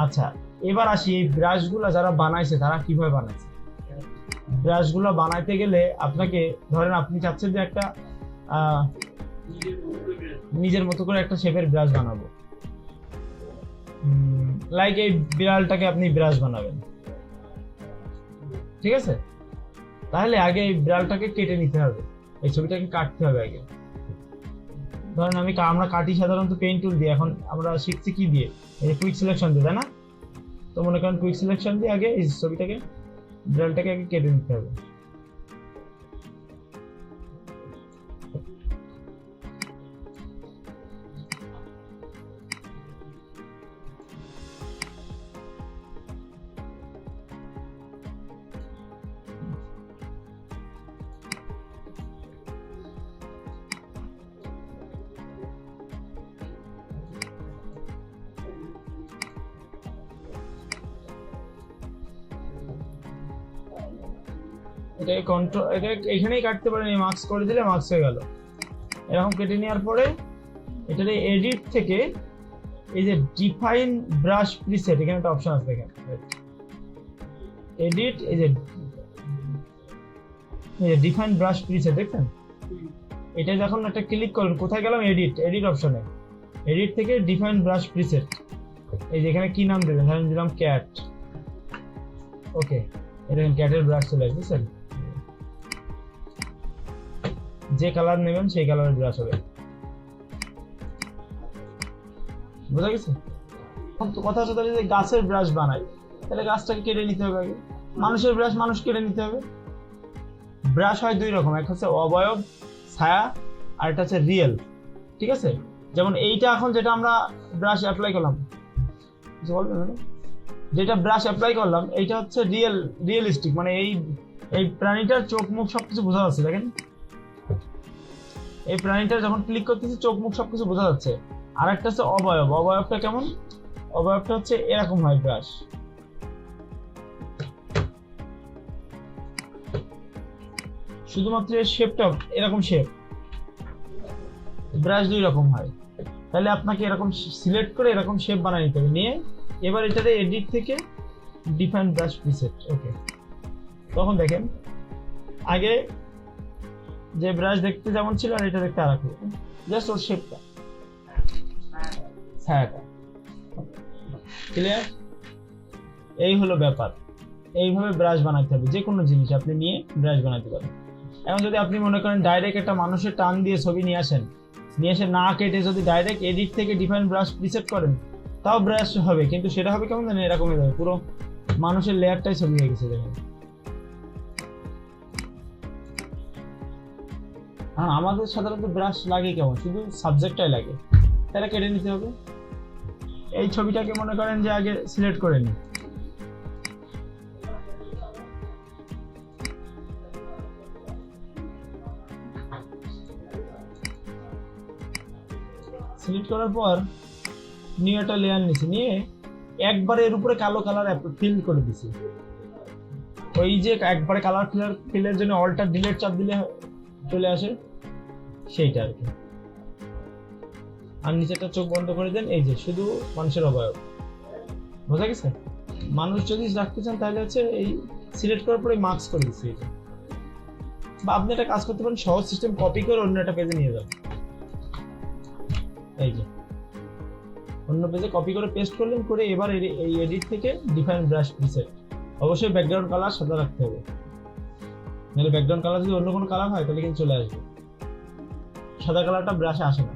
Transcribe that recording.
আচ্ছা, এবার আসি এই ব্রাশগুলো যারা বানাইছে তারা কিভাবে বানাইছে। ব্রাশগুলো বানাইতে গেলে আপনাকে ধরেন আপনি চাচ্ছেন যে একটা নিজের মতো করে একটা শেপের ব্রাশ বানাবো, লাইক এই বিড়ালটাকে আপনি ব্রাশ বানাবেন, ঠিক আছে? তাহলে আগে এই বিড়ালটাকে কেটে নিতে হবে, এই ছবিটাকে কাটতে হবে আগে। ধরেন আমরা কাটি সাধারণত পেইন্ট টুল দিয়ে, এখন আমরা শিখছি কি দিয়ে, এই কুইক সিলেকশন দিয়ে, তাই না? তো মনে করেন কুইক সিলেকশন দিয়ে আগে এই ছবিটাকে বিড়ালটাকে আগে কেটে নিতে হবে। এটাকে কন্ট্রোল, এটা এখানেই কাটতে পারেন, এই মার্কস করে দিলে মার্কস হয়ে গেল। এরকম কেটে নেওয়ার পরে এটার এডিট থেকে এই যে ডিফাইন ব্রাশ প্রিসেট, এখানে একটা অপশন আছে দেখেন, এডিট, এই যে ডিফাইন ব্রাশ প্রিসেট দেখছেন, এটা যখন একটা ক্লিক করেন, কোথায় গেলাম, এডিট অপশনে, এডিট থেকে ডিফাইন ব্রাশ প্রিসেট, এই যে এখানে কি নাম দেবেন, ধরেন দিলাম ক্যাট, ওকে, এটা ক্যাটের ব্রাশ চলে আসবে, বুঝছেন? যে কালার নেবেন সেই কালারের ব্রাশ হবে, বুঝা গেছে? কথা হচ্ছে তাহলে যে গাছের ব্রাশ বানাই, তাহলে গাছটাকে কেটে নিতে হবে আগে, মানুষের ব্রাশ মানুষ কেটে নিতে হবে। ব্রাশ হয় দুই রকম, একটা হচ্ছে অবয়ব ছায়া, আর একটা হচ্ছে রিয়েল, ঠিক আছে? যেমন এইটা এখন যেটা আমরা ব্রাশ অ্যাপ্লাই করলাম, যেটা ব্রাশ অ্যাপ্লাই করলাম এইটা হচ্ছে রিয়েলিস্টিক, মানে এই প্রাণীটার চোখ মুখ সবকিছু বোঝা যাচ্ছে, দেখেন এই প্রাণীটা যখন ক্লিক করতেছি চোখ মুখ সবকিছু বোঝা যাচ্ছে। আর একটা হচ্ছে অবয়ব, অবয়বটা কেমন, অবয়বটা হচ্ছে এরকম হয় ব্রাশ, শুধুমাত্র শেপটা এরকম শেপ, ব্রাশ দুই রকম হয়। তাহলে আপনাকে এরকম সিলেক্ট করে এরকম শেপ বানিয়ে নিতে হবে, নিয়ে এবার এটাতে এডিট থেকে ডিফাইন ব্রাশ প্রিসেট, ওকে। তখন দেখেন আগে যে ব্রাশ দেখতে যেমন ছিল আর এটা দেখতে আলাদা, জাস্ট ওর শেপটা, ছায়াটা, ক্লিয়ার? এই হলো ব্যাপার, এইভাবে ব্রাশ বানাতে হবে, যে কোনো জিনিস আপনি নিয়ে ব্রাশ বানাতে পারেন। এখন যদি আপনি মনে করেন ডাইরেক্ট একটা মানুষের টান দিয়ে ছবি নিয়ে এসে না কেটে যদি ডাইরেক্ট এডিট থেকে ডিফাইন ব্রাশ প্রিসেট করেন, তাও ব্রাশ হবে, কিন্তু সেটা হবে কেমন জানেন, এরকম হয়ে যাবে, পুরো মানুষের লেয়ারটাই ছবি হয়ে গেছে, দেখেন। হ্যাঁ, আমাদের সাধারণত ব্রাশ লাগে কেমন, শুধু সাবজেক্টটাই লাগে, তাহলে কেটে নিতে হবে। এই ছবিটাকে মনে করেন যে আগে সিলেক্ট করে নিই, সিলেক্ট করার পর নিউ একটা লেয়ার নিছি, নিয়ে একবারে এর উপরে কালো কালার ফিল করে দিছি, ওই যে একবারে কালার ফিলের জন্য অল্টার ডিলিট চাপ দিলে চলে আসে সেইটা আর কি। আর নিচেটা চোখ বন্ধ করে দেন, এই যে শুধু মানুষের অবয়ব, বোঝা গেছে? মানুষ যদি রাখতে চান তাহলে হচ্ছে এই সিলেক্ট করার পরে মার্কস করে দিচ্ছি, এই যে। বা আপনি একটা কাজ করতে পারেন, সহজ সিস্টেম কপি করে অন্য একটা পেজে নিয়ে যান, এই যে অন্য পেজে কপি করে পেস্ট করলেন, করে এবার এই এডিট থেকে ডিফাইন ব্রাশ প্রিসেট, অবশ্যই ব্যাকগ্রাউন্ড কালার সাদা রাখতে হবে, নাহলে ব্যাকগ্রাউন্ড কালার যদি অন্য কোনো কালার হয় তাহলে কিন্তু চলে আসবে, সাদা কালারটা ব্রাশে আসে না।